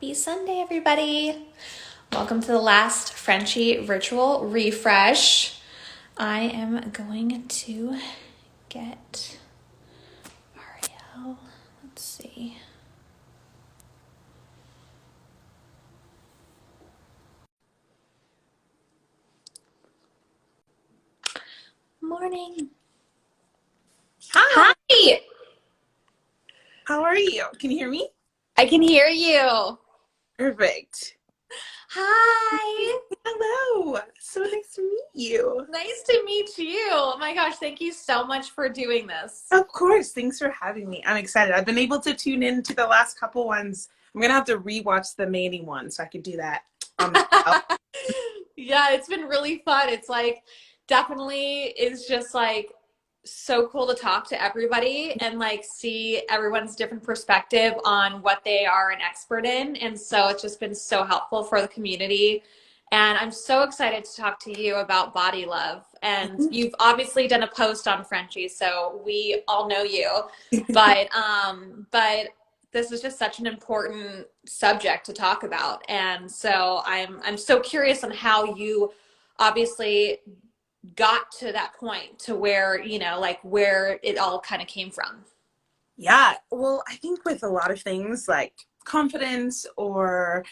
Happy Sunday, everybody. Welcome to the last Frenshe virtual refresh. I am going to get Ariel. Let's see. Morning. Hi, Hi. how are you? Can you hear me? I can hear you. Perfect. Hi. Hello. So nice to meet you. Nice to meet you. Oh my gosh, thank you so much for doing this. Of course. Thanks for having me. I'm excited. I've been able to tune in to the last couple ones. I'm gonna have to rewatch the Manny one so I could do that on myself. Yeah, it's been really fun. It's like definitely is just like so cool to talk to everybody and like see everyone's different perspective on what they are an expert in. And so it's just been so helpful for the community. And I'm so excited to talk to you about body love. And you've obviously done a post on Frenchie, so we all know you. But this is just such an important subject to talk about. And so I'm so curious on how you obviously got to that point to where, like where it all kind of came from. Yeah, well, I think with a lot of things like confidence or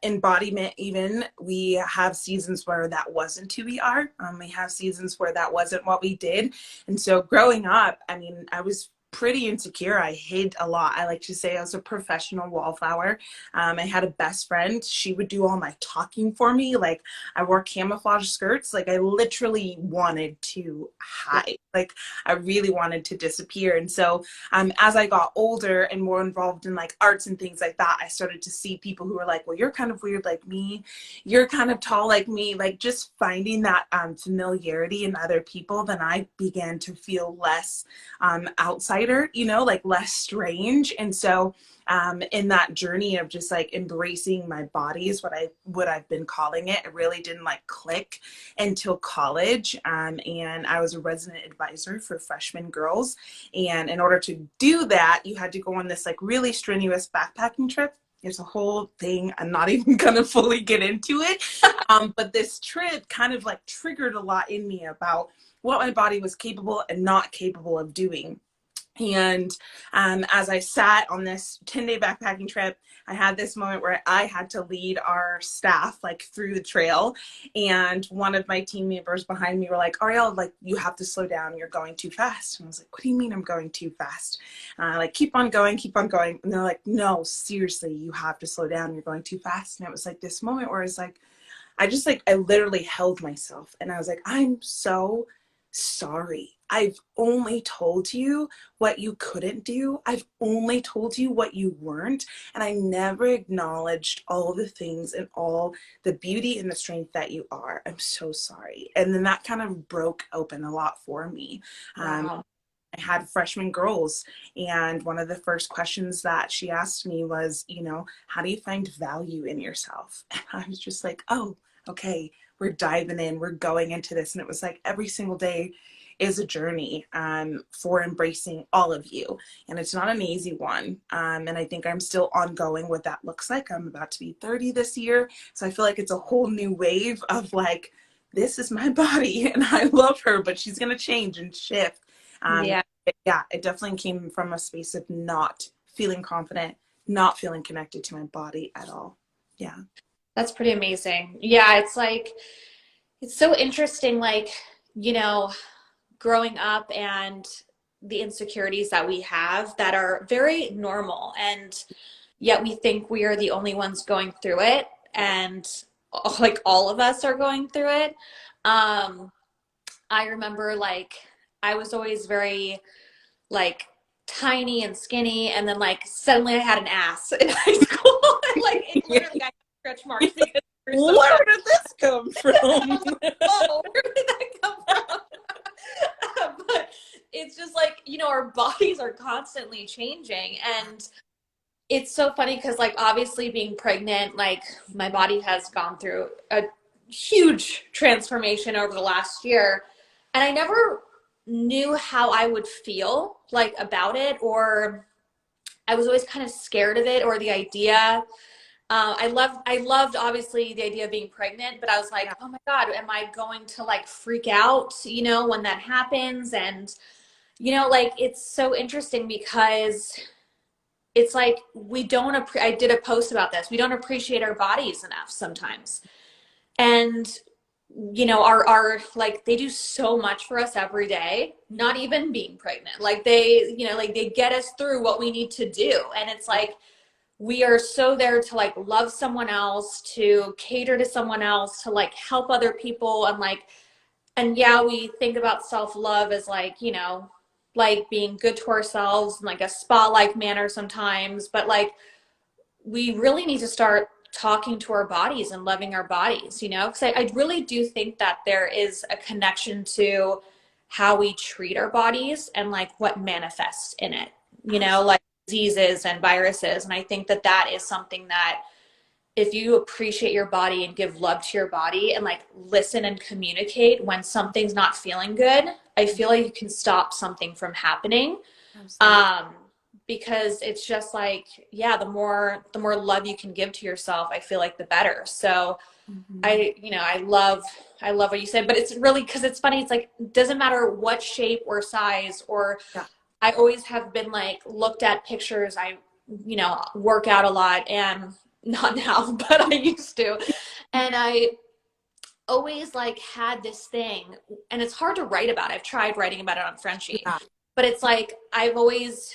embodiment, even, we have seasons where that wasn't who we are. We have seasons where that wasn't what we did. And so growing up, I mean, I was pretty insecure. I hid a lot. I like to say I was a professional wallflower. I had a best friend. She would do all my talking for me. Like, I wore camouflage skirts. Like, I literally wanted to hide. Like, I really wanted to disappear. And so as I got older and more involved in like arts and things like that, I started to see people who were like, well, you're kind of weird like me. You're kind of tall like me. Like, just finding that familiarity in other people, then I began to feel less outsider, like less strange. And so in that journey of just like embracing my body is what I've been calling it. It really didn't like click until college. And I was a resident advisor for freshman girls. And in order to do that, you had to go on this like really strenuous backpacking trip. It's a whole thing. I'm not even gonna fully get into it. But this trip kind of like triggered a lot in me about what my body was capable and not capable of doing. And as I sat on this 10-day backpacking trip, I had this moment where I had to lead our staff like through the trail. And one of my team members behind me were like, Ariel, like, you have to slow down. You're going too fast. And I was like, what do you mean I'm going too fast? Like, keep on going, keep on going. And they're like, no, seriously, you have to slow down. You're going too fast. And it was like this moment where it's like, I literally held myself and I was like, I'm so sorry. I've only told you what you couldn't do. I've only told you what you weren't. And I never acknowledged all the things and all the beauty and the strength that you are. I'm so sorry. And then that kind of broke open a lot for me. Wow. I had freshman girls, and one of the first questions that she asked me was, how do you find value in yourself? And I was just like, oh, okay, we're diving in, we're going into this. And it was like every single day is a journey for embracing all of you. And it's not an easy one. And I think I'm still ongoing what that looks like. I'm about to be 30 this year. So I feel like it's a whole new wave of like, this is my body and I love her, but she's going to change and shift. Um, Yeah. yeah, it definitely came from a space of not feeling confident, not feeling connected to my body at all. Yeah. That's pretty amazing. Yeah, it's like it's so interesting like, you know, growing up and the insecurities that we have that are very normal and yet we think we are the only ones going through it and like all of us are going through it. Um I remember like I was always very like tiny and skinny, and then like suddenly I had an ass in high school. Like it literally I had stretch marks because we were so Where fat. did this come from? Oh, where did that come from? But it's just like, our bodies are constantly changing. And it's so funny because like obviously being pregnant, like my body has gone through a huge transformation over the last year. And I never knew how I would feel like about it, or I was always kind of scared of it or the idea. I loved obviously the idea of being pregnant, but I was Yeah. like, oh my God, am I going to like freak out, when that happens? And, like it's so interesting because it's like we don't, I did a post about this. We don't appreciate our bodies enough sometimes. And, our like they do so much for us every day, not even being pregnant. Like like they get us through what we need to do. And it's like, we are so there to like love someone else, to cater to someone else, to like help other people. And like, and yeah, we think about self-love as like, like being good to ourselves in like a spa-like manner sometimes, but like we really need to start talking to our bodies and loving our bodies, because I really do think that there is a connection to how we treat our bodies and like what manifests in it, like diseases and viruses. And I think that that is something that if you appreciate your body and give love to your body and like listen and communicate when something's not feeling good, I feel like you can stop something from happening. Absolutely. um because it's just like, yeah, the more love you can give to yourself, I feel like the better. So Mhm. I love what you said, but it's really, because it's funny, it's like it doesn't matter what shape or size, or Yeah. I always have been like looked at pictures. I work out a lot, and not now but I used to. And I always like had this thing, and it's hard to write about. I've tried writing about it on Frenshe, Yeah. but it's like I've always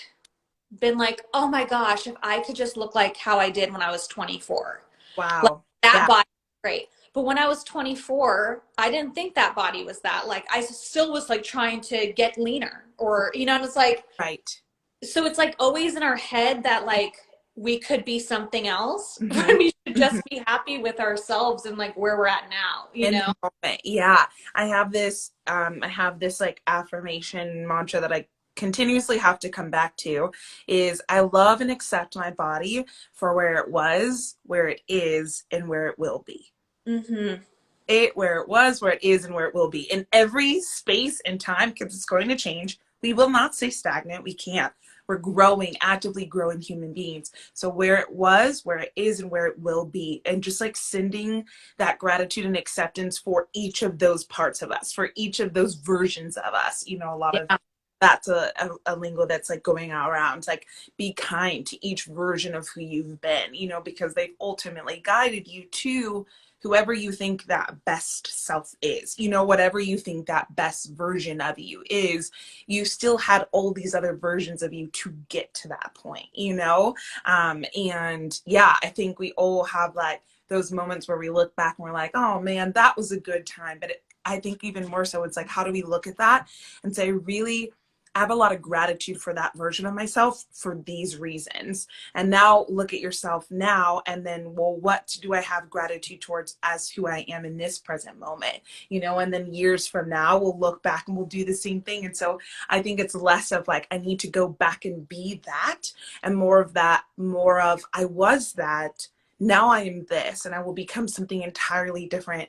been like, oh my gosh, if I could just look like how I did when I was 24, like Wow. that Yeah. body was great. But when I was 24, I didn't think that body was that. Like I still was like trying to get leaner, or and it's like, Right. so it's like always in our head that like we could be something else Hmm. when we should just be happy with ourselves and like where we're at now, In the moment. Yeah. I have this like affirmation mantra that I continuously have to come back to is I love and accept my body for where it was, where it is, and where it will be. Mm-hmm. It where it was, where it is, and where it will be. In every space and time, because it's going to change. We will not stay stagnant. We can't. We're growing, actively growing human beings. So where it was, where it is, and where it will be. And just like sending that gratitude and acceptance for each of those parts of us, for each of those versions of us. A lot of Yeah. that's a lingo that's like going around, like be kind to each version of who you've been, because they've ultimately guided you to whoever you think that best self is, whatever you think that best version of you is, you still had all these other versions of you to get to that point. And yeah, I think we all have like those moments where we look back and we're like, oh man, that was a good time. But I think even more so, it's like, how do we look at that and say, really, I have a lot of gratitude for that version of myself for these reasons. And now look at yourself now, and then, well, what do I have gratitude towards as who I am in this present moment? And then years from now, we'll look back and we'll do the same thing. And so I think it's less of like, I need to go back and be that, and more of that, more of, I was that. Now I am this, and I will become something entirely different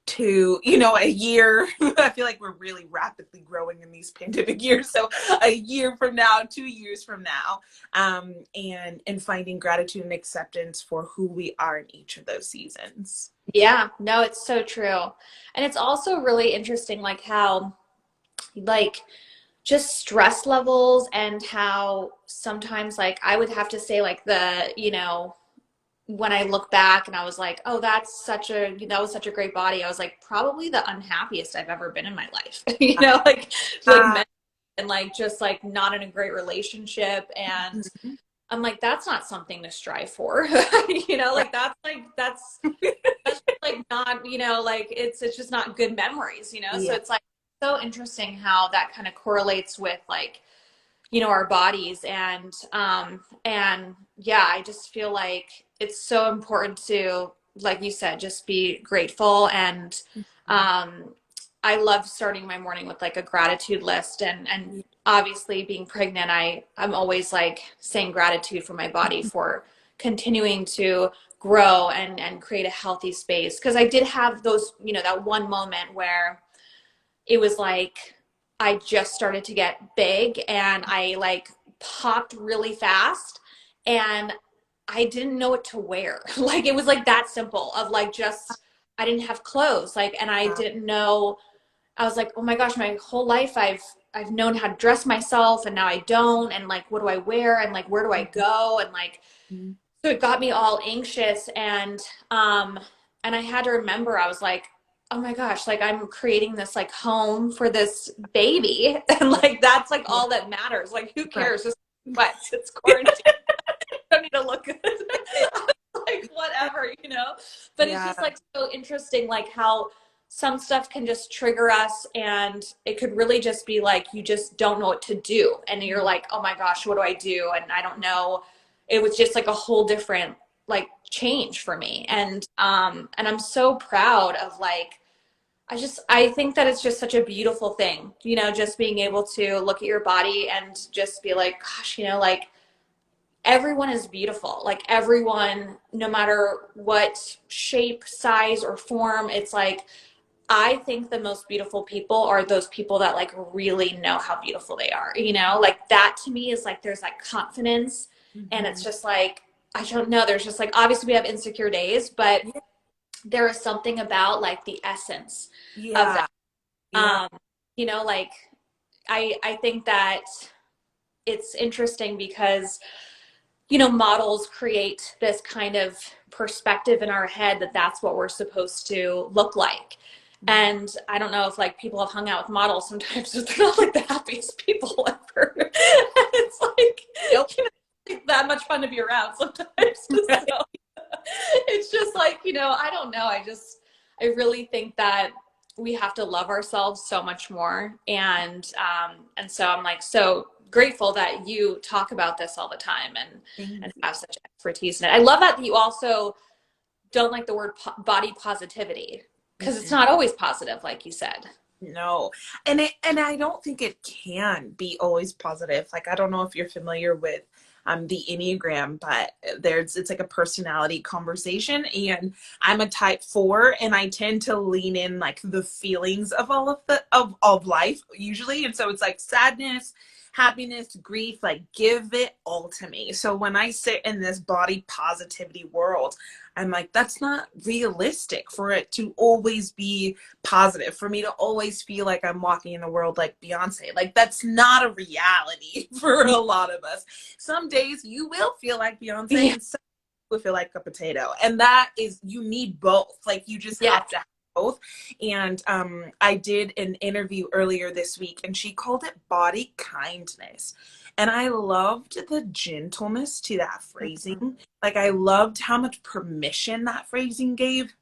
to a year. I feel like we're really rapidly growing in these pandemic years, so a year from now, 2 years from now, and finding gratitude and acceptance for who we are in each of those seasons. Yeah, no, it's so true. And it's also really interesting, like how, like, just stress levels, and how sometimes, like, I would have to say, like, when I look back and I was like, oh, that was such a great body. I was like, probably the unhappiest I've ever been in my life, like, Uh, mentally, and like, just like not in a great relationship. And I'm like, that's not something to strive for, right. like that's like not, like it's just not good memories. So Yeah. it's like so interesting how that kind of correlates with like, our bodies. And yeah, I just feel like it's so important to, like you said, just be grateful. And um I love starting my morning with like a gratitude list. And Yeah. obviously being pregnant, I'm always like saying gratitude for my body for continuing to grow and create a healthy space, because I did have those, that one moment where it was like I just started to get big, and I like popped really fast. and I didn't know what to wear. Like it was like that simple of like just I didn't have clothes. Like and I didn't know I was like, "Oh my gosh, my whole life I've known how to dress myself and now I don't and like what do I wear and like where do I go?" And like Mhm. so it got me all anxious um and I had to remember I was like, "Oh my gosh, like I'm creating this like home for this baby." And like that's like Yeah. all that matters. Like who Right. cares? Just sweats. It's quarantine. Don't need to look good. Like whatever, you know? But it's Yeah. just like so interesting, like how some stuff can just trigger us and it could really just be like you just don't know what to do. And you're like, oh my gosh, what do I do? And I don't know. It was just like a whole different like change for me. And I'm so proud of like I think that it's just such a beautiful thing, you know, just being able to look at your body and just be like, gosh, you know, like everyone is beautiful. Like everyone, no matter what shape, size, or form, it's like I think the most beautiful people are those people that like really know how beautiful they are. You know, like that to me is like there's like confidence, and it's Mhm. just like I don't know. There's just like obviously we have insecure days, but Yeah. there is something about like the essence of Yeah. that. Yeah. You know, like I think that it's interesting because you know, models create this kind of perspective in our head that that's what we're supposed to look like. Mhm. And I don't know if like people have hung out with models sometimes, but they're not like the happiest people ever. And it's like, Nope. you know, it's that much fun to be around sometimes. So it's just like, you know, I don't know. I really think that we have to love ourselves so much more. And so I'm like so grateful that you talk about this all the time Thank and you. have such expertise in it. I love that you also don't like the word body positivity because it's Mm-mm. not always positive, like you said. No. And I don't think it can be always positive. Like I don't know if you're familiar with the Enneagram, but it's like a personality conversation and I'm a type 4 and I tend to lean in like the feelings of all of the of life usually. And so it's like sadness, happiness, grief, like give it all to me. So when I sit in this body positivity world, I'm like, that's not realistic for it to always be positive, for me to always feel like I'm walking in the world like Beyonce. Like that's not a reality for a lot of us. Some days you will feel like Beyonce Yeah. and some will feel like a potato. And that is, you need both. Like you just Yes. have to have both. And I did an interview earlier this week and she called it body kindness. And I loved the gentleness to that phrasing. Like I loved how much permission that phrasing gave.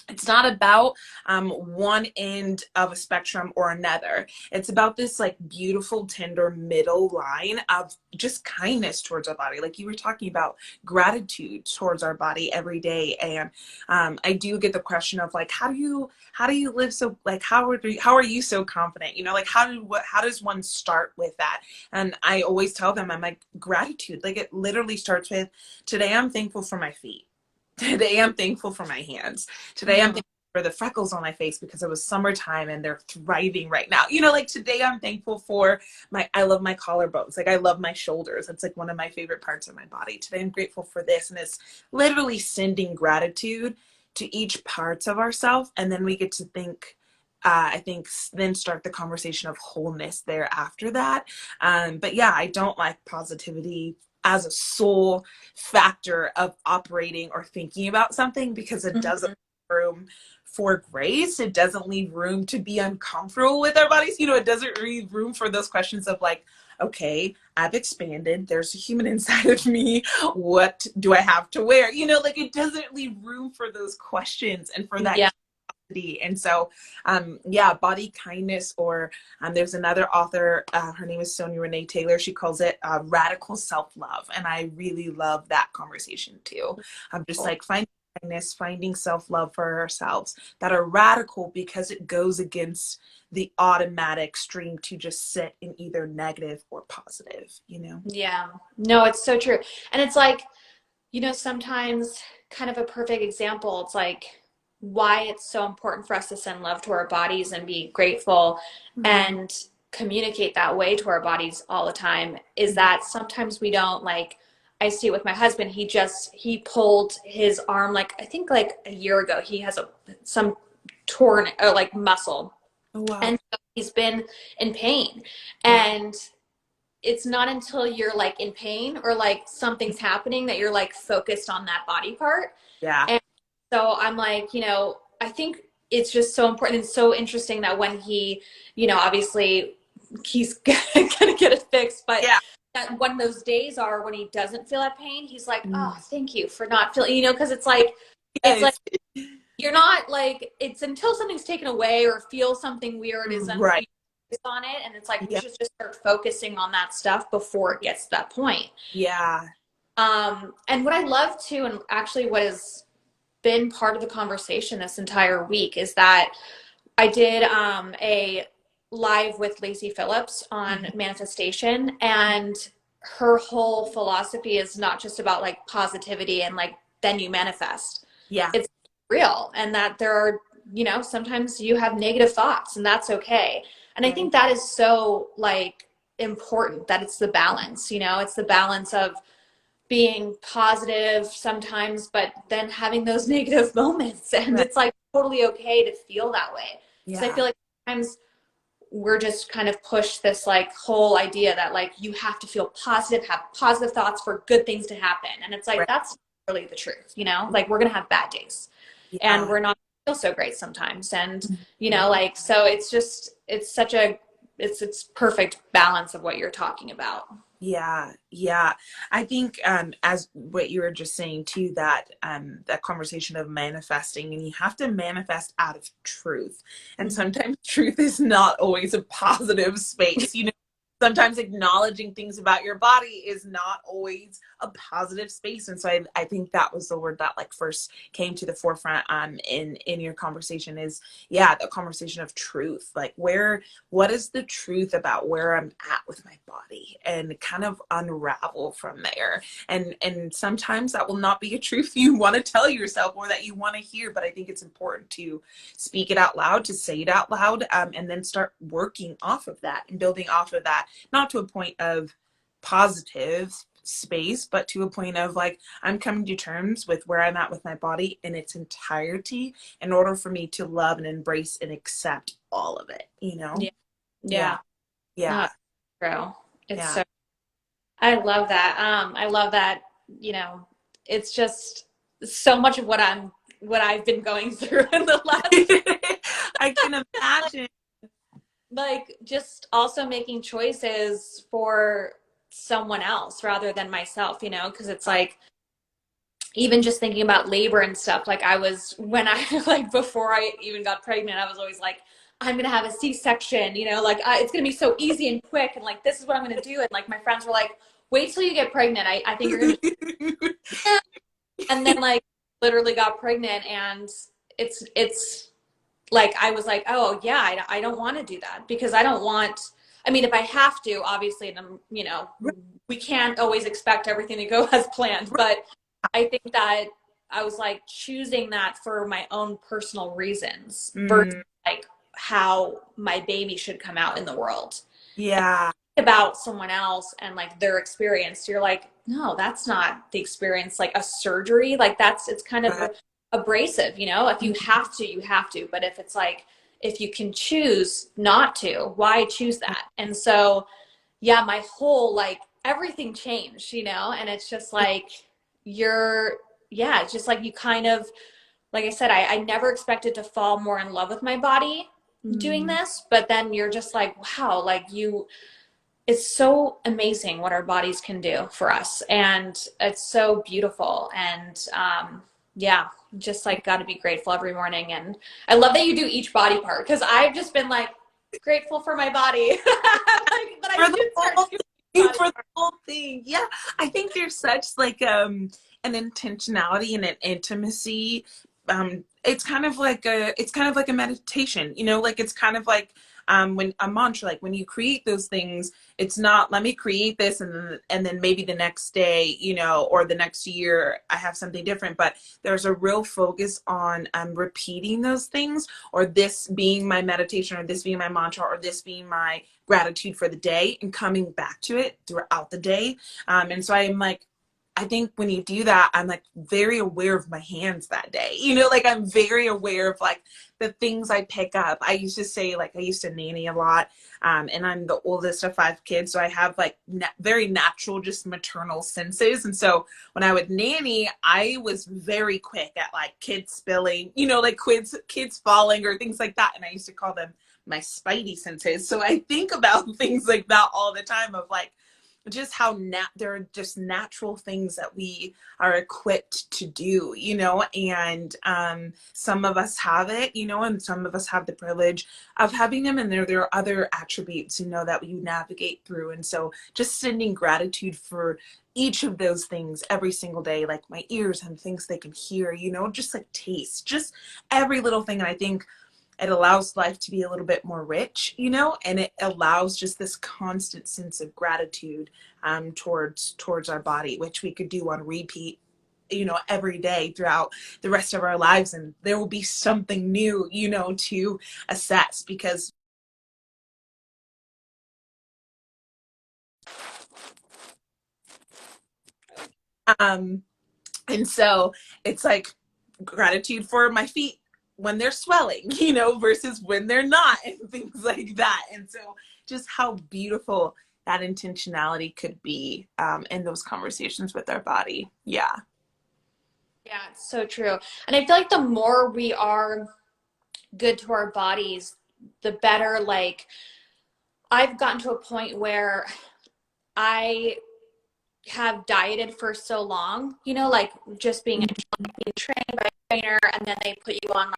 It's not about one end of a spectrum or another. It's about this like beautiful, tender middle line of just kindness towards our body. Like you were talking about gratitude towards our body every day. And I do get the question of like, how do you live so like how are you so confident? You know, like how does one start with that? And I always tell them, I'm like, gratitude. Like it literally starts with today I'm thankful for my feet. Today I'm thankful for my hands. Today I'm Mm-hmm. thankful for the freckles on my face because it was summertime and they're thriving right now. You know, like today I'm thankful for I love my collarbones. Like I love my shoulders. That's like one of my favorite parts of my body. Today I'm grateful for this. And it's literally sending gratitude to each parts of ourselves. And then we get to think, I think then start the conversation of wholeness there after that. But yeah, I don't like positivity as a sole factor of operating or thinking about something because it doesn't Mm-hmm. leave room for grace. It doesn't leave room to be uncomfortable with our bodies. You know, it doesn't leave room for those questions of like, okay, I've expanded. There's a human inside of me. What do I have to wear? You know, like it doesn't leave room for those questions and for that Yeah. curiosity. And so, yeah, body kindness, or there's another author, her name is Sonia Renee Taylor. She calls it radical self-love. And I really love that conversation too. I'm just like finding kindness, finding self-love for ourselves that are radical because it goes against the automatic stream to just sit in either negative or positive, you know? Yeah. No, it's so true. And it's like, you know, sometimes kind of a perfect example, it's like why it's so important for us to send love to our bodies and be grateful Mhm. and communicate that way to our bodies all the time is that sometimes we don't like I see it with my husband. He pulled his arm, like, I think like a year ago. He has some torn like muscle. Oh, wow. And so he's been in pain. Yeah. And it's not until you're like in pain or like something's happening that you're like focused on that body part. Yeah. And so I'm like, I think it's just so important and so interesting that when he, obviously he's gonna get it fixed, but Yeah. that when those days are when he doesn't feel that pain, he's like, oh, Mm. thank you for not feeling, because it's like Yes. you're not like, it's until something's taken away or feel something weird is then Right. you focus on it. And it's like, we Yeah. should just start focusing on that stuff before it gets to that point. Yeah. And what I love too, and actually what has been part of the conversation this entire week is that I did a live with Lacey Phillips on Mhm. manifestation, and her whole philosophy is not just about like positivity and like then you manifest. Yeah. It's real, and that there are, sometimes you have negative thoughts, and that's okay. And I Right. think that is so like important that it's the balance, it's the balance of being positive sometimes, but then having those negative moments. And Right. it's like totally okay to feel that way. Because I Yeah. feel like sometimes we're just kind of pushed this like whole idea that like you have to feel positive, have positive thoughts for good things to happen. And it's like, Right. that's not really the truth, like we're going to have bad days and Yeah. we're not feel so great sometimes. And, Mhm. like, so it's such a, it's perfect balance of what you're talking about. Yeah, yeah. I think as what you were just saying too, that that conversation of manifesting, and you have to manifest out of truth. And Mhm. sometimes truth is not always a positive space. Sometimes acknowledging things about your body is not always a positive space. And so I think that was the word that like first came to the forefront in your conversation is, yeah, the conversation of truth. Like what is the truth about where I'm at with my body, and kind of unravel from there. And sometimes that will not be a truth you want to tell yourself or that you want to hear, but I think it's important to speak it out loud, to say it out loud, and then start working off of that and building off of that, not to a point of positive space, but to a point of like, I'm coming to terms with where I'm at with my body in its entirety in order for me to love and embrace and accept all of it, Yeah. Yeah. Yeah. No, Yeah. it's true. It's Yeah. so, I love that. I love that, you know, it's just so much of what I've been going through in the last, I can like, imagine. just also making choices for someone else rather than myself, because it's like, even just thinking about labor and stuff, like when I, like, before I even got pregnant, I was always like, I'm going to have a C-section, like it's going to be so easy and quick. And like, this is what I'm going to do. And like, my friends were like, wait till you get pregnant. I think you're going to be, yeah. And then like literally got pregnant, and it's like, I was like, oh yeah, I don't want to do that because I don't want, I mean, if I have to, obviously, and we can't always expect everything to go as planned, but I think that I was like choosing that for my own personal reasons versus Mm, like how my baby should come out in the world. yeah. About someone else and like their experience, you're like, no, that's not the experience. Like a surgery, like it's kind of Right. abrasive, if you have to, you have to. But if it's like, if you can choose not to, why choose that? And so, yeah, my whole like everything changed, and it's just like you're, yeah, it's just like you kind of, like I said, I never expected to fall more in love with my body doing Mm, this, but then you're just like, wow, like it's so amazing what our bodies can do for us, and it's so beautiful. And yeah, just like got to be grateful every morning. And I love that you do each body part, because I've just been like grateful for my body. Like, but I for the should start whole doing thing, body for the part. whole thing. Yeah. I think there's such like an intentionality and an intimacy. It's kind of like a meditation, like it's kind of like when a mantra, like when you create those things, it's not let me create this and then maybe the next day, or the next year I have something different, but there's a real focus on repeating those things, or this being my meditation, or this being my mantra, or this being my gratitude for the day, and coming back to it throughout the day. And so I'm like I think when you do that, I'm like very aware of my hands that day. You know, like I'm very aware of like the things I pick up. I used to say like I used to nanny a lot, and I'm the oldest of 5 kids, so I have like very natural, just maternal senses. And so when I would nanny, I was very quick at like kids spilling, you know, like kids falling or things like that, and I used to call them my spidey senses. So I think about things like that all the time of like just how there are just natural things that we are equipped to do, you know, and some of us have it, you know, and some of us have the privilege of having them, and there are other attributes, you know, that we navigate through. And so just sending gratitude for each of those things every single day, like my ears and things they can hear, you know, just like taste, just every little thing. And I think it allows life to be a little bit more rich, you know, and it allows just this constant sense of gratitude towards our body, which we could do on repeat, you know, every day throughout the rest of our lives. And there will be something new, you know, to assess because um and so it's like gratitude for my feet when they're swelling, you know, versus when they're not, and things like that. And so just how beautiful that intentionality could be in those conversations with our body. Yeah. Yeah, it's so true. And I feel like the more we are good to our bodies, the better. Like, I've gotten to a point where I have dieted for so long, you know, like just being trained by a trainer, and then they put you on like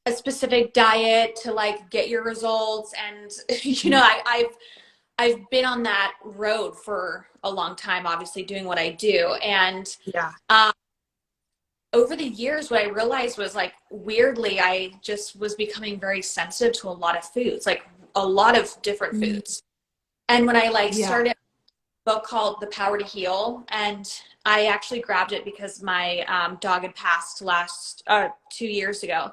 a specific diet to like get your results. And you know, I've been on that road for a long time, obviously doing what I do. And Yeah. um, over the years, what I realized was like weirdly, I just was becoming very sensitive to a lot of foods, like a lot of different Mm, foods. And when I like yeah. started a book called The Power to Heal, and I actually grabbed it because my dog had passed last 2 years ago,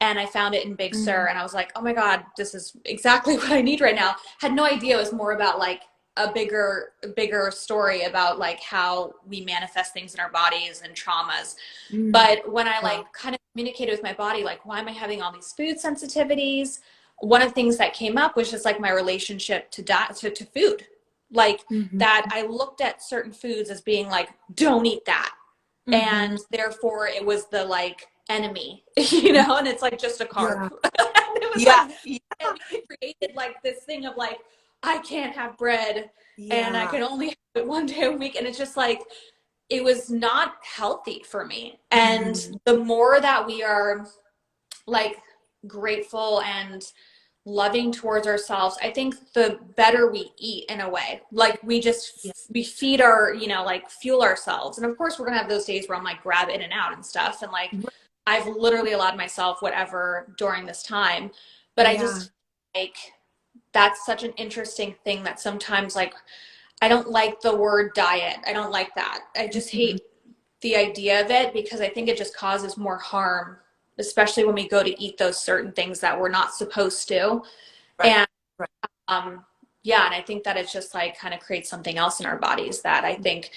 and I found it in Big Sur, Mm, and I was like, oh my God, this is exactly what I need right now. Had no idea it was more about like a bigger story about like how we manifest things in our bodies and traumas. mm, But when I wow. like kind of communicated with my body, like, why am I having all these food sensitivities? One of the things that came up was just like my relationship to to food. Like, Hmm. that I looked at certain foods as being like, don't eat that. Hmm. And therefore it was the like enemy, you know, and it's like just a carb. Yeah. And it was Yeah. like, Yeah. and it created like this thing of like, I can't have bread and I Yeah. can only have it one day a week. And it's just like, it was not healthy for me. And Hmm. the more that we are like grateful and loving towards ourselves, I think the better we eat in a way. Like, we Yeah. just we feed our, you know, like fuel ourselves. And of course we're gonna have those days where I'm like grab in and out and stuff. And like, I've literally allowed myself whatever during this time. But I Yeah. just like, that's such an interesting thing that sometimes like I don't like the word diet. I don't like that. I just Mhm. hate the idea of it because I think it just causes more harm, especially when we go to eat those certain things that we're not supposed to. Right. And Right. um, yeah, and I think that it's just like kind of creates something else in our bodies that I think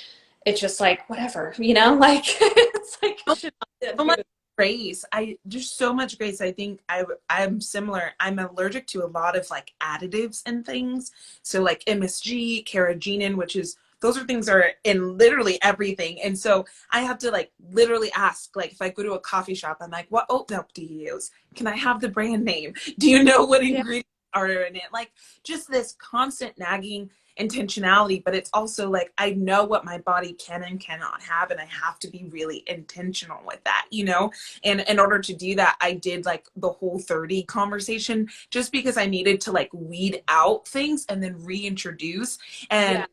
it's just like whatever, you know, like it's like it should not So be much food. grace. I just so much grace. I think I'm similar. I'm allergic to a lot of like additives and things. So like MSG, carrageenan, which is those are things that are in literally everything. And so I have to like literally ask, like if I go to a coffee shop, I'm like, what oat milk do you use? Can I have the brand name? Do you know what Yeah, ingredients are in it? Like just this constant nagging intentionality, but it's also like I know what my body can and cannot have, and I have to be really intentional with that, you know. And in order to do that, I did like the Whole 30 conversation just because I needed to like weed out things and then reintroduce. And yeah,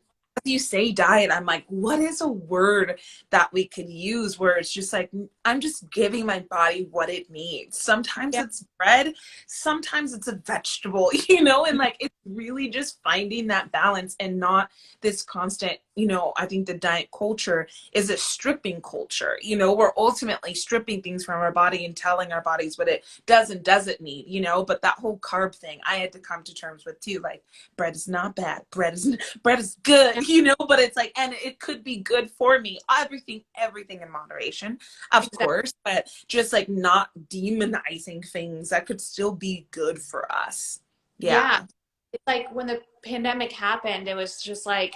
as you say diet, I'm like, what is a word that we could use where it's just like I'm just giving my body what it needs. Sometimes yeah, it's bread, sometimes it's a vegetable, you know, and like it's really just finding that balance and not this constant, you know. I think the diet culture is a stripping culture. You know, we're ultimately stripping things from our body and telling our bodies what it does and doesn't need, you know. But that whole carb thing, I had to come to terms with too. Like bread is not bad. Bread is good. but it's like, and it could be good for me. Everything in moderation, of Exactly. course, but just like not demonizing things that could still be good for us. Yeah. Yeah. It's like when the pandemic happened, it was just like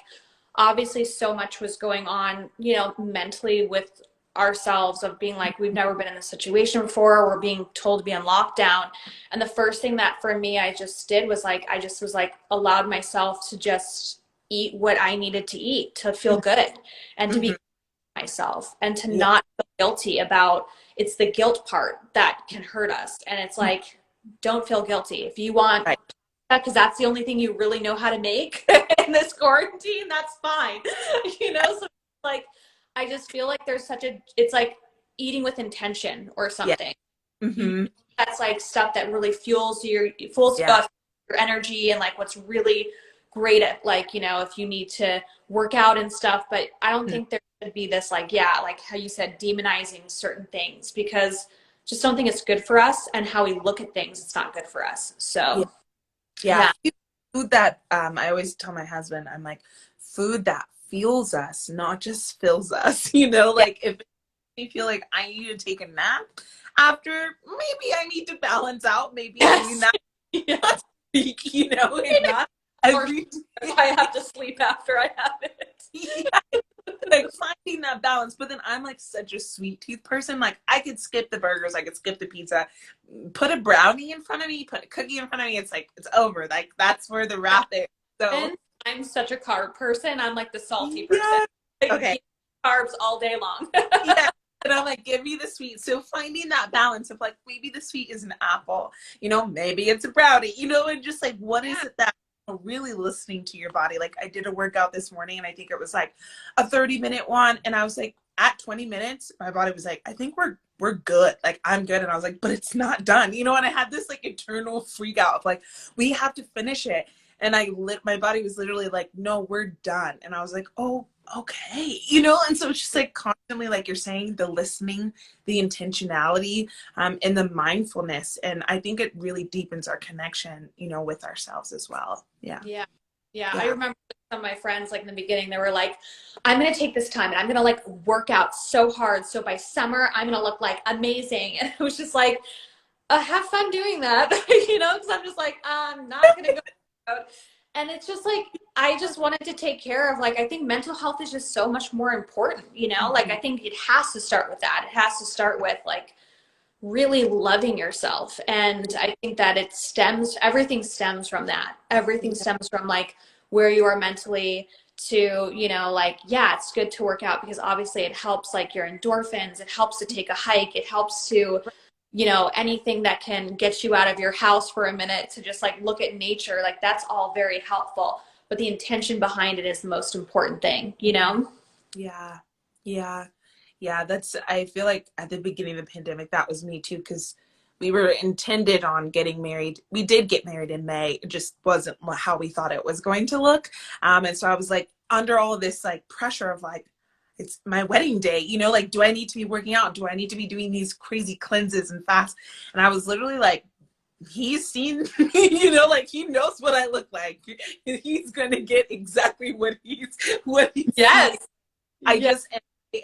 obviously so much was going on, mentally with ourselves of being like, we've never been in this situation before. We're being told to be on lockdown. And the first thing that for me, I just did was like, I just was like, allowed myself to just eat what I needed to eat to feel good and to be Hmm. myself and to Yeah. not feel guilty about it's the guilt part that can hurt us. And it's like, don't feel guilty. If you want Right. because that's the only thing you really know how to make in this quarantine, that's fine. So like I just feel like there's such a it's like eating with intention or Yeah. something. Hmm. That's like stuff that really fuels Yeah. your energy and like what's really great at like, if you need to work out and stuff, but I don't think there should be this like yeah, like how you said demonizing certain things because just don't think it's good for us and how we look at things it's not good for us. Yeah. So, Yeah. yeah. Food that I always tell my husband, I'm like, food that fuels us, not just fills us. Yeah. Like if me feel like I need to take a nap after, maybe I need to balance out. Maybe I need Yes. that Yeah. week, and not Or every if day. I have to sleep after I have it. Like finding that balance. But then I'm like such a sweet tooth person. Like I could skip the burgers, I could skip the pizza, put a brownie in front of me, put a cookie in front of me. It's like it's over. Like that's where the wrap is. So And I'm such a carb person. I'm like the salty person. yeah. Like, Okay. give me carbs all day long. Yeah. And I'm like, give me the sweet. So finding that balance of like maybe the sweet is an apple, maybe it's a brownie, and just like what is Yeah. it that really listening to your body. Like I did a workout this morning and I think it was like a 30-minute one. And I was like, at 20 minutes, my body was like, I think we're good. Like I'm good. And I was like, but it's not done. And I had this like internal freak out of like, we have to finish it. And my body was literally like, no, we're done. And I was like, oh, okay. And so it's just like constantly, like you're saying, the listening, the intentionality, and the mindfulness. And I think it really deepens our connection, with ourselves as well. Yeah. Yeah. Yeah. I Yeah. remember some of my friends, like in the beginning, they were like, I'm going to take this time and I'm going to like work out so hard. So by summer, I'm going to look like amazing. And it was just like, have fun doing that, because I'm just like, I'm not going to go out. And it's just like, I just wanted to take care of, like, I think mental health is just so much more important, like, I Mhm. think it has to start with that. It has to start with, like, really loving yourself. And I think that everything stems from that. Everything Yeah. stems from, like, where you are mentally to, like, yeah, it's good to work out because obviously it helps, like, your endorphins. It helps to take a hike. It helps to, anything that can get you out of your house for a minute to just like look at nature, like that's all very helpful. But the intention behind it is the most important thing. Yeah. Yeah. Yeah. I feel like at the beginning of the pandemic, that was me too, because we were intended on getting married. We did get married in May. It just wasn't how we thought it was going to look. And so I was like under all of this like pressure of like, it's my wedding day, like, do I need to be working out? Do I need to be doing these crazy cleanses and fasts? And I was literally like, he's seen me, like he knows what I look like. He's gonna get exactly what he's seen. Yes. I Yeah. just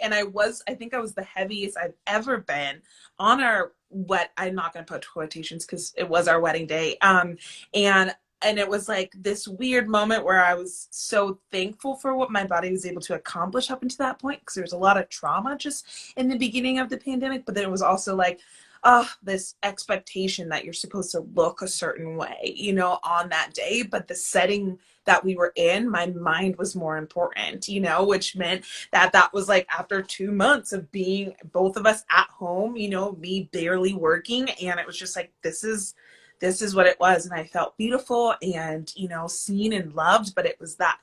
and I think I was the heaviest I've ever been on our I'm not gonna put quotations because it was our wedding day. And it was like this weird moment where I was so thankful for what my body was able to accomplish up until that point because there was a lot of trauma just in the beginning of the pandemic, but then it was also like this expectation that you're supposed to look a certain way, on that day. But the setting that we were in, my mind was more important, which meant that was like after 2 months of being both of us at home, me barely working. And it was just like, this is what it was. And I felt beautiful and, seen and loved, but it was that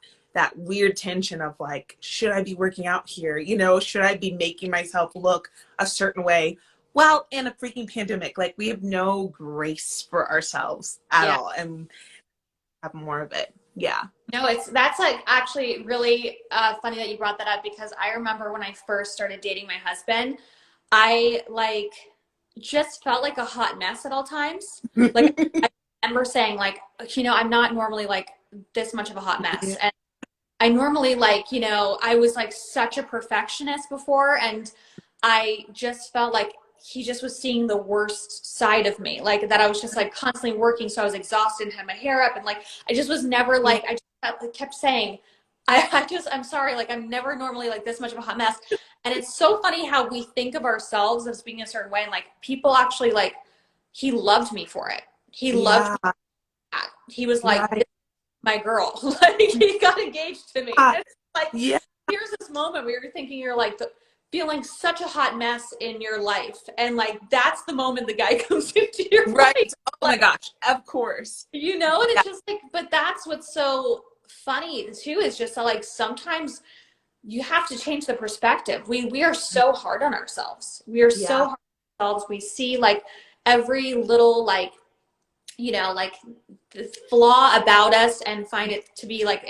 weird tension of like, should I be working out here? Should I be making myself look a certain way? Well, in a freaking pandemic, like we have no grace for ourselves at Yeah. all and have more of it. Yeah. No, that's like actually really funny that you brought that up because I remember when I first started dating my husband, I like just felt like a hot mess at all times. Like I remember saying like, I'm not normally like this much of a hot mess. Yeah. And I normally like, you know, I was like such a perfectionist before, and I just felt like he just was seeing the worst side of me. Like that I was just like constantly working, so I was exhausted and had my hair up, and like I just was never Yeah. like I just kept saying, I'm sorry, like I'm never normally like this much of a hot mess. And it's so funny how we think of ourselves as being a certain way, and like people actually like he loved me for it. He loved Yeah. me for that. He was like, Right. my girl. Like he got engaged to me. Yeah. It's like Yeah. here's this moment where you're thinking you're like feeling such a hot mess in your life, and like that's the moment the guy comes into your Right. life. Oh my Like, gosh. Of course. you know, and Yeah. it's just like, but that's what's so funny too, is just that like sometimes you have to change the perspective. We are so hard on ourselves. We are so Yeah. hard on ourselves. We see like every little like, you know, like the flaw about us and find it to be like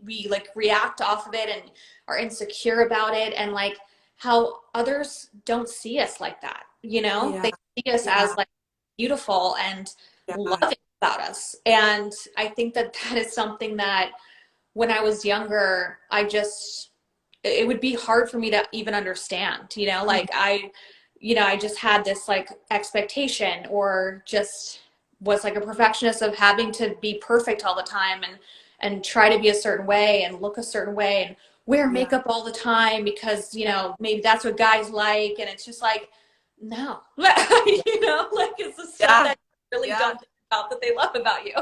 we like react off of it and are insecure about it, and like how others don't see us like that, you know, Yeah. they see us as Yeah. like beautiful and Yeah. loving about us. And I think that that is something that when I was younger, I just, it would be hard for me to even understand, you know, like you know, I just had this like expectation, or just was like a perfectionist of having to be perfect all the time, and try to be a certain way and look a certain way and wear Yeah. makeup all the time because, you know, maybe that's what guys like. And it's just like, no, you know, like it's the stuff Yeah. that you really Yeah. don't think about that they love about you.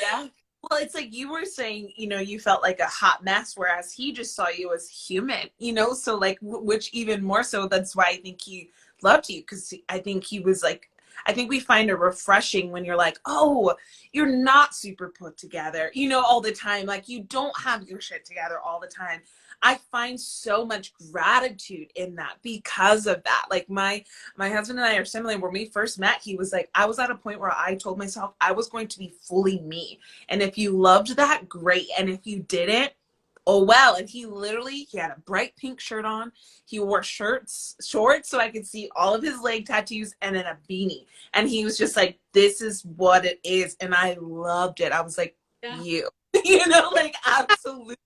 Yeah. Well, it's like you were saying, you felt like a hot mess, whereas he just saw you as human, so like, which even more so, that's why I think he loved you, because I think he was like, I think we find it refreshing when you're like, oh, you're not super put together, all the time. Like, you don't have your shit together all the time. I find so much gratitude in that because of that. Like, my husband and I are similar. When we first met, he was like, I was at a point where I told myself I was going to be fully me. And if you loved that, great. And if you didn't, oh well. And he had a bright pink shirt on. He wore shorts so I could see all of his leg tattoos, and then a beanie. And he was just like, this is what it is. And I loved it. I was like, Yeah. you, like, absolutely.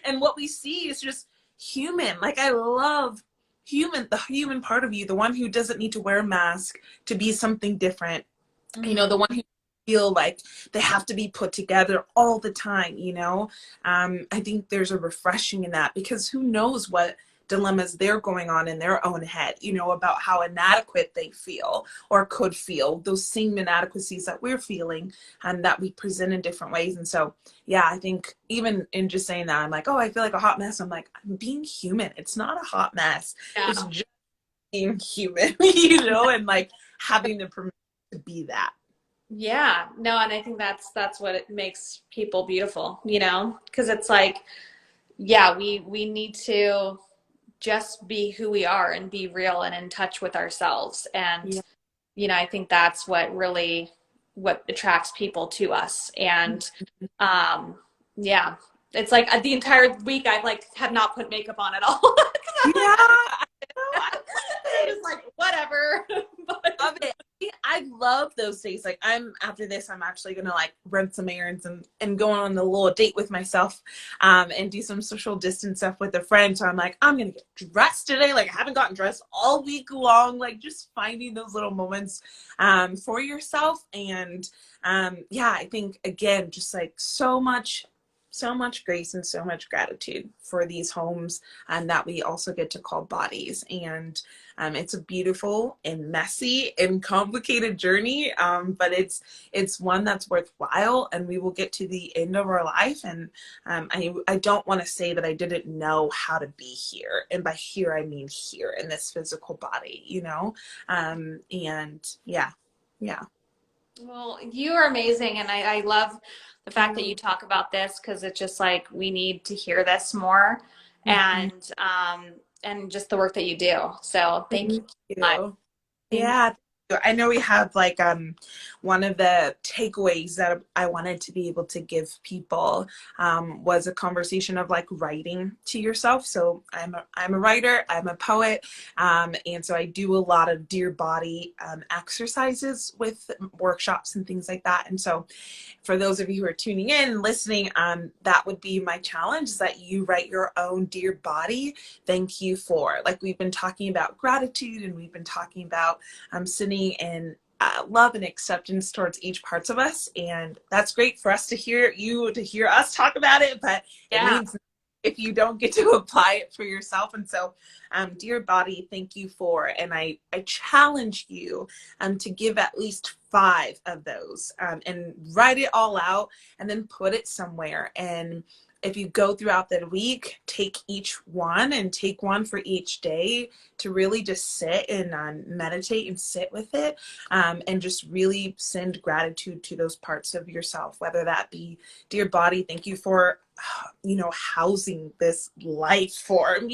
And what we see is just human. Like, I love the human part of you, the one who doesn't need to wear a mask to be something different, Mm-hmm. the one who feel like they have to be put together all the time. I think there's a refreshing in that, because who knows what dilemmas they're going on in their own head, about how inadequate they feel or could feel, those same inadequacies that we're feeling, and that we present in different ways. And so, yeah, I think even in just saying that, I'm like, oh, I feel like a hot mess. I'm like, I'm being human. It's not a hot mess. It's Yeah. just being human, and like having the permission to be that. Yeah, no, and I think that's what it makes people beautiful, you know? Because it's like, yeah, we need to just be who we are and be real and in touch with ourselves. And, Yeah. you know, I think that's what really what attracts people to us. And yeah, it's like the entire week I've like have not put makeup on at all. 'Cause Yeah, I'm like, I know. I love I'm it. just like, whatever. But Love it. I love those days. Like, after this, I'm actually gonna like run some errands and go on a little date with myself, and do some social distance stuff with a friend. So I'm like, I'm gonna get dressed today. Like, I haven't gotten dressed all week long. Like, just finding those little moments, for yourself. And yeah, I think again, just like so much grace and so much gratitude for these homes, and that we also get to call bodies. And it's a beautiful and messy and complicated journey, but it's one that's worthwhile, and we will get to the end of our life. And I don't want to say that I didn't know how to be here, and by here I mean here in this physical body. And yeah, yeah. well, you are amazing, and I love the fact that you talk about this because it's just like we need to hear this more, Mhm. and just the work that you do. So thank you Thank so much. you. Thank Yeah. I know we have like one of the takeaways that I wanted to be able to give people was a conversation of like writing to yourself. So I'm a writer, I'm a poet, and so I do a lot of Dear Body exercises with workshops and things like that. And so for those of you who are tuning in and listening, that would be my challenge, is that you write your own Dear Body thank you for. Like we've been talking about gratitude, and we've been talking about sitting in love and acceptance towards each parts of us. And that's great for us to hear us talk about it, but it Yeah. means if you don't get to apply it for yourself. And so, Dear Body, thank you for, and I challenge you to give at least 5 of those, and write it all out and then put it somewhere. And if you go throughout the week, take each one and take one for each day to really just sit and meditate and sit with it, and just really send gratitude to those parts of yourself, whether that be, Dear Body, thank you for housing this life form,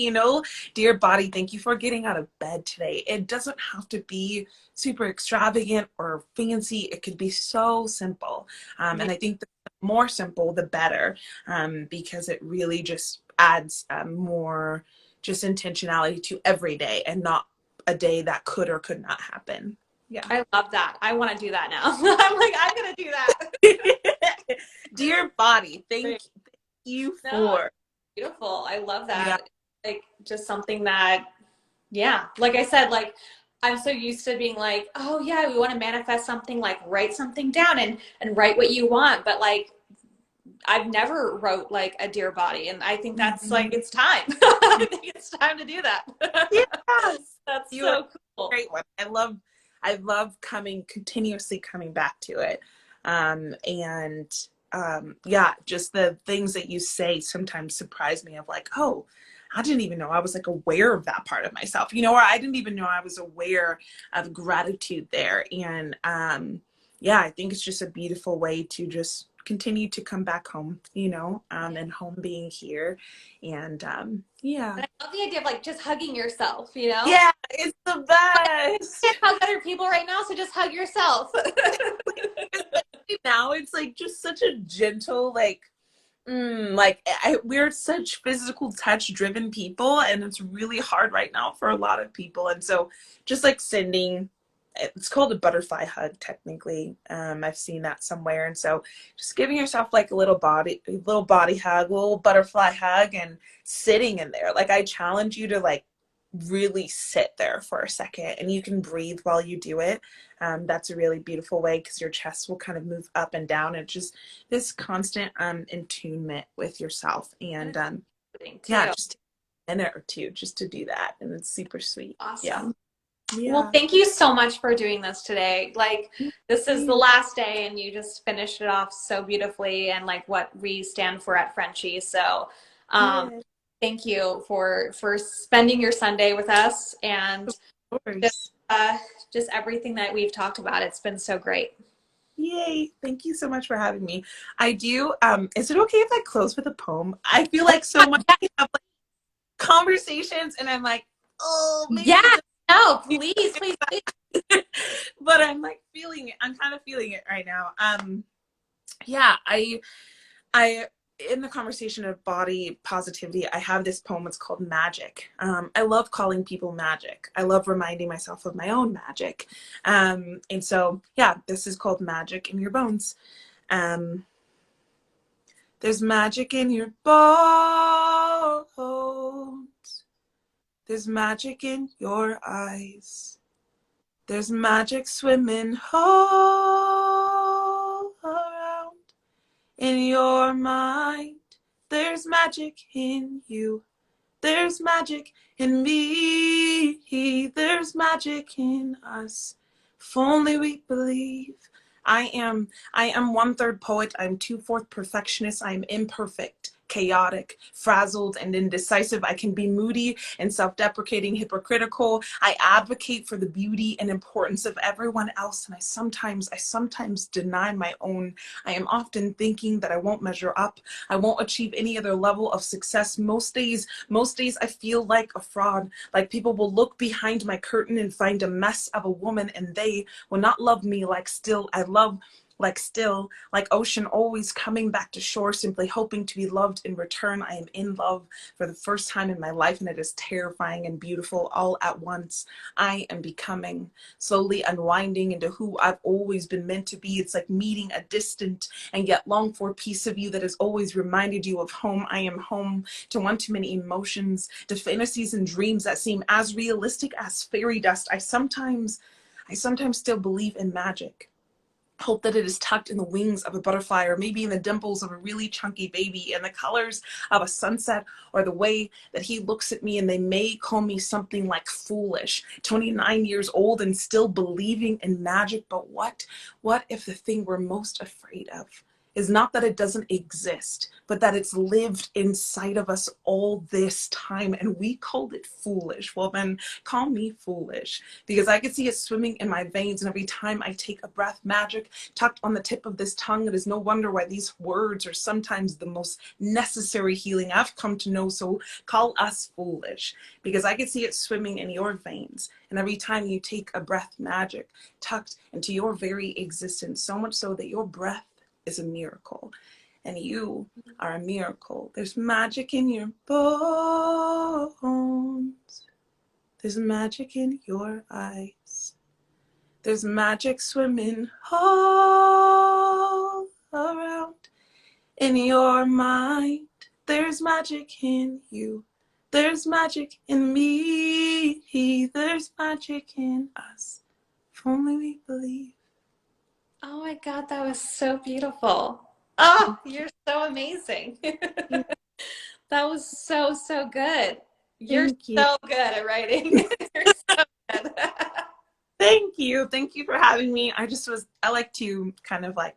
Dear Body, thank you for getting out of bed today. It doesn't have to be super extravagant or fancy. It could be so simple. Yeah. And I think the more simple, the better, because it really just adds more just intentionality to every day and not a day that could or could not happen. Yeah. I love that. I want to do that now. I'm like, I'm going to do that. Dear Body, thank you No, for. beautiful. I love Yeah. that. Like just something that, yeah, like I said, like I'm so used to being like, oh yeah, we want to manifest something, like write something down and write what you want. But like I've never wrote like a Dear Body, and I think that's like Mhm. it's time. I think it's time to do that. Yes. That's You are so a cool. great one. I love continuously coming back to it. And yeah, just the things that you say sometimes surprise me, of like, oh, I didn't even know I was like aware of that part of myself, or I didn't even know I was aware of gratitude there. And yeah, I think it's just a beautiful way to just continue to come back home, and home being here. And yeah. And I love the idea of like just hugging yourself, you know? Yeah, it's the Can't best. hug other people right now, so just hug yourself. Especially now, it's like just such a gentle, like, we're such physical touch driven people, and it's really hard right now for a lot of people. And so just like sending, it's called a butterfly hug technically. I've seen that somewhere. And so just giving yourself like a little body hug, a little butterfly hug, and sitting in there. Like I challenge you to like really sit there for a second, and you can breathe while you do it. That's a really beautiful way, because your chest will kind of move up and down, and just this constant attunement with yourself. And yeah, Too. just a minute or two just to do that, and it's super sweet. Yeah. Awesome. Well, Yeah. thank you so much for doing this today. Like, this is the Yeah. last day, and you just finished it off so beautifully, and like what we stand for at Frenshe. So, um, Yeah. thank you for spending your Sunday with us, and Of just course. uh, just everything that we've talked about. It's been so great. Yay. Thank you so much for having me. I do, is it okay if I close with a poem? I feel like so much we have like conversations, and I'm like, oh, maybe Yeah. I No, don't. please, please, please. But I'm like feeling it. I'm kind of feeling it right now. Yeah, I in the conversation of body positivity, I have this poem. It's called Magic. I love calling people magic. I love reminding myself of my own magic. And so yeah, this is called Magic in Your Bones. Um, there's magic in your bones. There's magic in your eyes. There's magic swimming all around in your mind. There's magic in you. There's magic in me. There's magic in us. If only we believe. I am 1/3 poet. I'm 2/4 perfectionist. I'm imperfect, chaotic, frazzled, and indecisive. I can be moody and self-deprecating, hypocritical. I advocate for the beauty and importance of everyone else, and I sometimes deny my own. I am often thinking that I won't measure up. I won't achieve any other level of success. Most days I feel like a fraud, like people will look behind my curtain and find a mess of a woman, and they will not love me like still I love, like still, like ocean always coming back to shore, simply hoping to be loved in return. I am in love for the first time in my life, and it is terrifying and beautiful all at once. I am becoming, slowly unwinding into who I've always been meant to be. It's like meeting a distant and yet longed for piece of you that has always reminded you of home. I am home to one too many emotions, to fantasies and dreams that seem as realistic as fairy dust. I sometimes still believe in magic. Hope that it is tucked in the wings of a butterfly, or maybe in the dimples of a really chunky baby, in the colors of a sunset, or the way that he looks at me. And they may call me something like foolish, 29 years old and still believing in magic. But what if the thing we're most afraid of is not that it doesn't exist, but that it's lived inside of us all this time and we called it foolish? Well, then call me foolish, because I can see it swimming in my veins, and every time I take a breath, magic tucked on the tip of this tongue. It is no wonder why these words are sometimes the most necessary healing I've come to know. So call us foolish, because I can see it swimming in your veins, and every time you take a breath, magic tucked into your very existence, so much so that your breath is a miracle, and you are a miracle. There's magic in your bones. There's magic in your eyes. There's magic swimming all around in your mind. There's magic in you. There's magic in me. There's magic in us. If only we believe. Oh my God, that was so beautiful. Oh, you're so amazing. That was so, so good. You're Thank you. so good at writing. You're so good. Thank you. Thank you for having me. I like to kind of like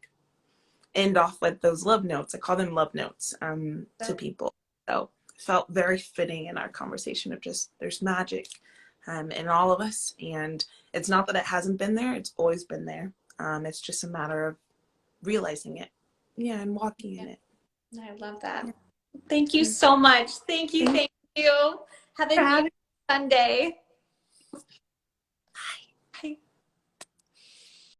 end off with those love notes. I call them love notes to people. So it felt very fitting in our conversation of just there's magic in all of us. And it's not that it hasn't been there, it's always been there. It's just a matter of realizing it. Yeah, and walking in it. I love that. Thank you so much. Thank you. Thank Thank you. Have you a for beautiful having Sunday.